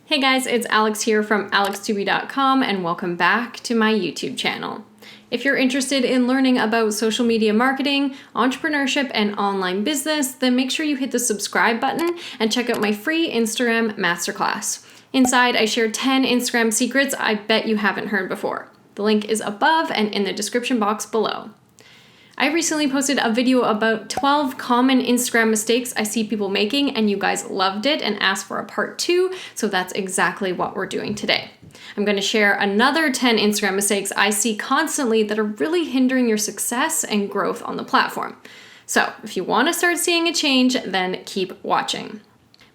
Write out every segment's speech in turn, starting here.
Hey guys, it's Alex here from alextubi.com and welcome back to my YouTube channel. If you're interested in learning about social media marketing, entrepreneurship, and online business, then make sure you hit the subscribe button and check out my free Instagram masterclass. Inside, I share 10 Instagram secrets I bet you haven't heard before. The link is above and in the description box below. I recently posted a video about 12 common Instagram mistakes I see people making, and you guys loved it and asked for a part 2, so that's exactly what we're doing today. I'm going to share another 10 Instagram mistakes I see constantly that are really hindering your success and growth on the platform. So if you want to start seeing a change, then keep watching.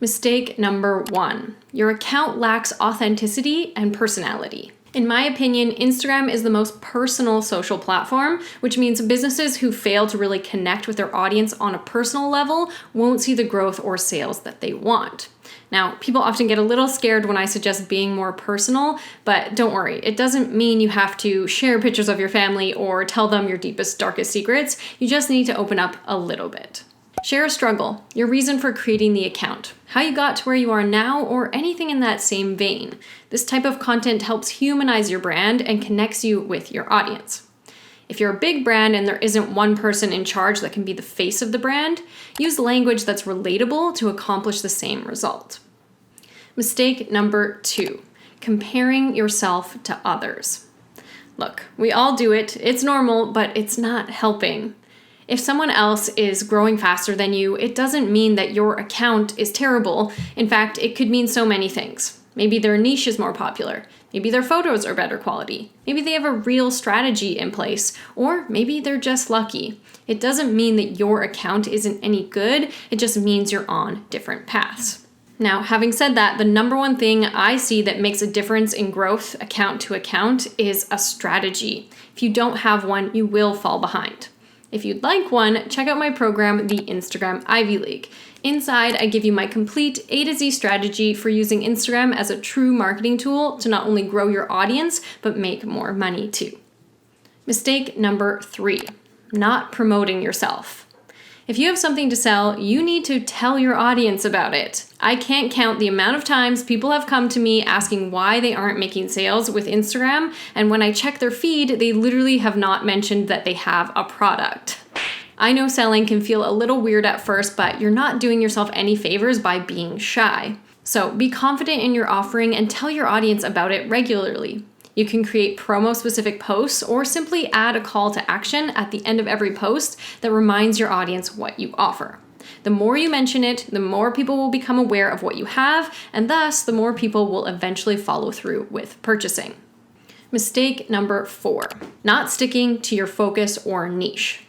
Mistake number 1. Your account lacks authenticity and personality. In my opinion, Instagram is the most personal social platform, which means businesses who fail to really connect with their audience on a personal level won't see the growth or sales that they want. Now, people often get a little scared when I suggest being more personal, but don't worry, it doesn't mean you have to share pictures of your family or tell them your deepest, darkest secrets. You just need to open up a little bit. Share a struggle, your reason for creating the account, how you got to where you are now, or anything in that same vein. This type of content helps humanize your brand and connects you with your audience. If you're a big brand and there isn't one person in charge that can be the face of the brand, use language that's relatable to accomplish the same result. Mistake number 2, comparing yourself to others. Look, we all do it, it's normal, but it's not helping. If someone else is growing faster than you, it doesn't mean that your account is terrible. In fact, it could mean so many things. Maybe their niche is more popular. Maybe their photos are better quality. Maybe they have a real strategy in place. Or maybe they're just lucky. It doesn't mean that your account isn't any good. It just means you're on different paths. Now, having said that, the number one thing I see that makes a difference in growth account to account is a strategy. If you don't have one, you will fall behind. If you'd like one, check out my program, the Instagram Ivy League. Inside, I give you my complete A to Z strategy for using Instagram as a true marketing tool to not only grow your audience, but make more money too. Mistake number 3, not promoting yourself. If you have something to sell, you need to tell your audience about it. I can't count the amount of times people have come to me asking why they aren't making sales with Instagram, and when I check their feed, they literally have not mentioned that they have a product. I know selling can feel a little weird at first, but you're not doing yourself any favors by being shy. So be confident in your offering and tell your audience about it regularly. You can create promo-specific posts or simply add a call to action at the end of every post that reminds your audience what you offer. The more you mention it, the more people will become aware of what you have, and thus the more people will eventually follow through with purchasing. Mistake number 4, not sticking to your focus or niche.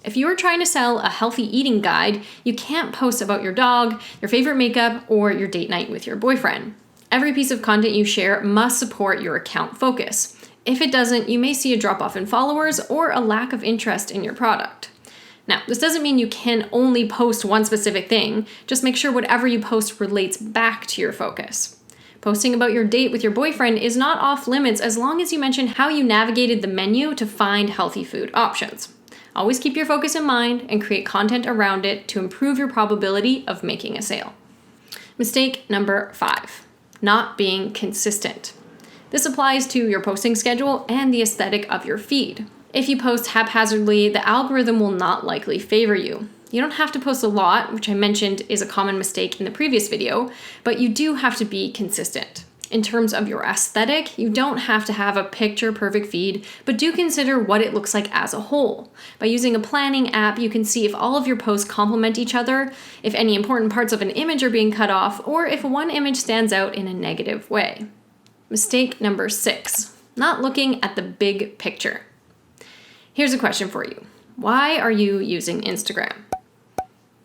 If you are trying to sell a healthy eating guide, you can't post about your dog, your favorite makeup, or your date night with your boyfriend. Every piece of content you share must support your account focus. If it doesn't, you may see a drop-off in followers or a lack of interest in your product. Now, this doesn't mean you can only post one specific thing. Just make sure whatever you post relates back to your focus. Posting about your date with your boyfriend is not off limits as long as you mention how you navigated the menu to find healthy food options. Always keep your focus in mind and create content around it to improve your probability of making a sale. Mistake number 5. Not being consistent. This applies to your posting schedule and the aesthetic of your feed. If you post haphazardly, the algorithm will not likely favor you. You don't have to post a lot, which I mentioned is a common mistake in the previous video, but you do have to be consistent. In terms of your aesthetic, you don't have to have a picture-perfect feed, but do consider what it looks like as a whole. By using a planning app, you can see if all of your posts complement each other, if any important parts of an image are being cut off, or if one image stands out in a negative way. Mistake number 6, not looking at the big picture. Here's a question for you. Why are you using Instagram?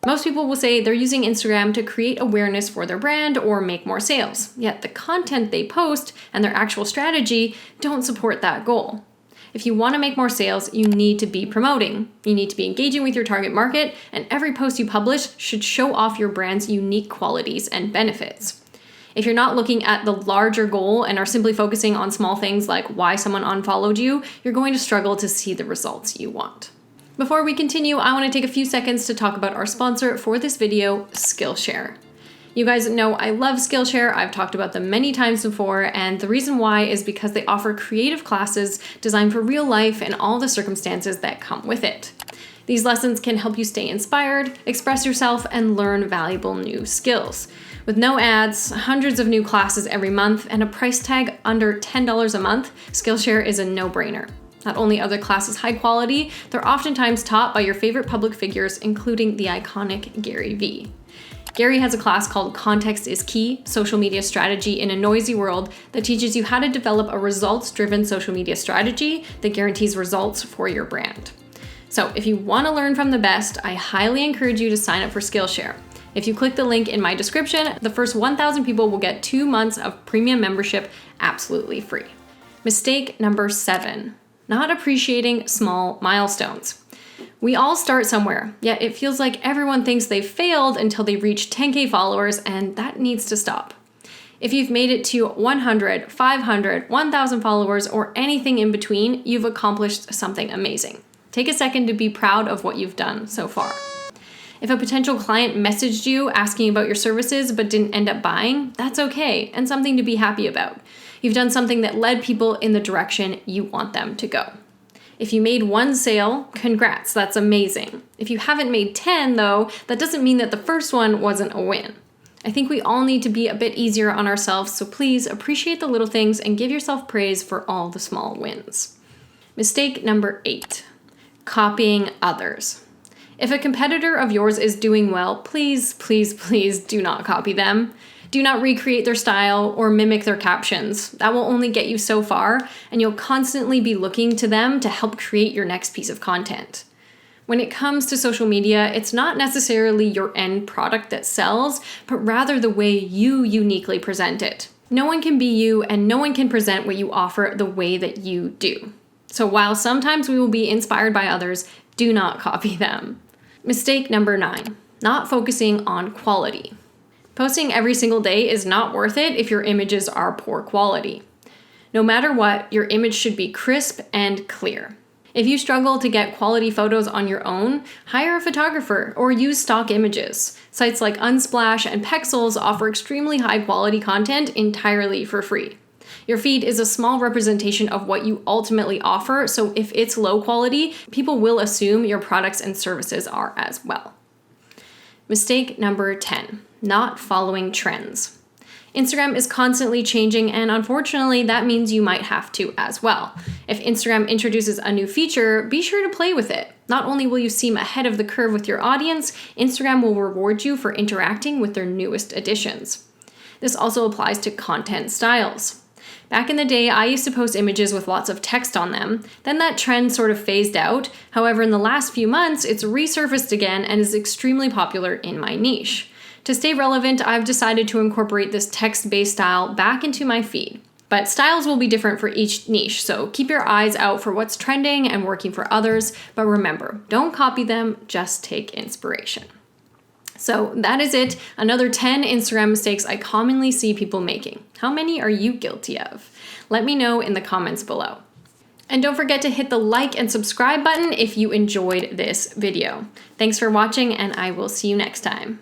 Most people will say they're using Instagram to create awareness for their brand or make more sales, yet the content they post and their actual strategy don't support that goal. If you want to make more sales, you need to be promoting. You need to be engaging with your target market, and every post you publish should show off your brand's unique qualities and benefits. If you're not looking at the larger goal and are simply focusing on small things like why someone unfollowed you, you're going to struggle to see the results you want. Before we continue, I want to take a few seconds to talk about our sponsor for this video, Skillshare. You guys know I love Skillshare. I've talked about them many times before, and the reason why is because they offer creative classes designed for real life and all the circumstances that come with it. These lessons can help you stay inspired, express yourself, and learn valuable new skills. With no ads, hundreds of new classes every month, and a price tag under $10 a month, Skillshare is a no-brainer. Not only are the classes high quality, they're oftentimes taught by your favorite public figures, including the iconic Gary Vee. Gary has a class called Context is Key, Social Media Strategy in a Noisy World that teaches you how to develop a results-driven social media strategy that guarantees results for your brand. So if you want to learn from the best, I highly encourage you to sign up for Skillshare. If you click the link in my description, the first 1,000 people will get 2 months of premium membership absolutely free. Mistake number 7, not appreciating small milestones. We all start somewhere, yet it feels like everyone thinks they've failed until they reach 10K followers, and that needs to stop. If you've made it to 100, 500, 1,000 followers, or anything in between, you've accomplished something amazing. Take a second to be proud of what you've done so far. If a potential client messaged you asking about your services but didn't end up buying, that's okay and something to be happy about. You've done something that led people in the direction you want them to go. If you made 1 sale, congrats, that's amazing. If you haven't made 10 though, that doesn't mean that the first one wasn't a win. I think we all need to be a bit easier on ourselves, so please appreciate the little things and give yourself praise for all the small wins. Mistake number 8, copying others. If a competitor of yours is doing well, please, please, please do not copy them. Do not recreate their style or mimic their captions. That will only get you so far, and you'll constantly be looking to them to help create your next piece of content. When it comes to social media, it's not necessarily your end product that sells, but rather the way you uniquely present it. No one can be you, and no one can present what you offer the way that you do. So while sometimes we will be inspired by others, do not copy them. Mistake number 9, not focusing on quality. Posting every single day is not worth it if your images are poor quality. No matter what, your image should be crisp and clear. If you struggle to get quality photos on your own, hire a photographer or use stock images. Sites like Unsplash and Pexels offer extremely high quality content entirely for free. Your feed is a small representation of what you ultimately offer, so if it's low quality, people will assume your products and services are as well. Mistake number 10, not following trends. Instagram is constantly changing, and unfortunately, that means you might have to as well. If Instagram introduces a new feature, be sure to play with it. Not only will you seem ahead of the curve with your audience, Instagram will reward you for interacting with their newest additions. This also applies to content styles. Back in the day, I used to post images with lots of text on them. Then that trend sort of phased out. However, in the last few months, it's resurfaced again and is extremely popular in my niche. To stay relevant, I've decided to incorporate this text-based style back into my feed. But styles will be different for each niche, so keep your eyes out for what's trending and working for others. But remember, don't copy them, just take inspiration. So that is it. Another 10 Instagram mistakes I commonly see people making. How many are you guilty of? Let me know in the comments below. And don't forget to hit the like and subscribe button if you enjoyed this video. Thanks for watching, and I will see you next time.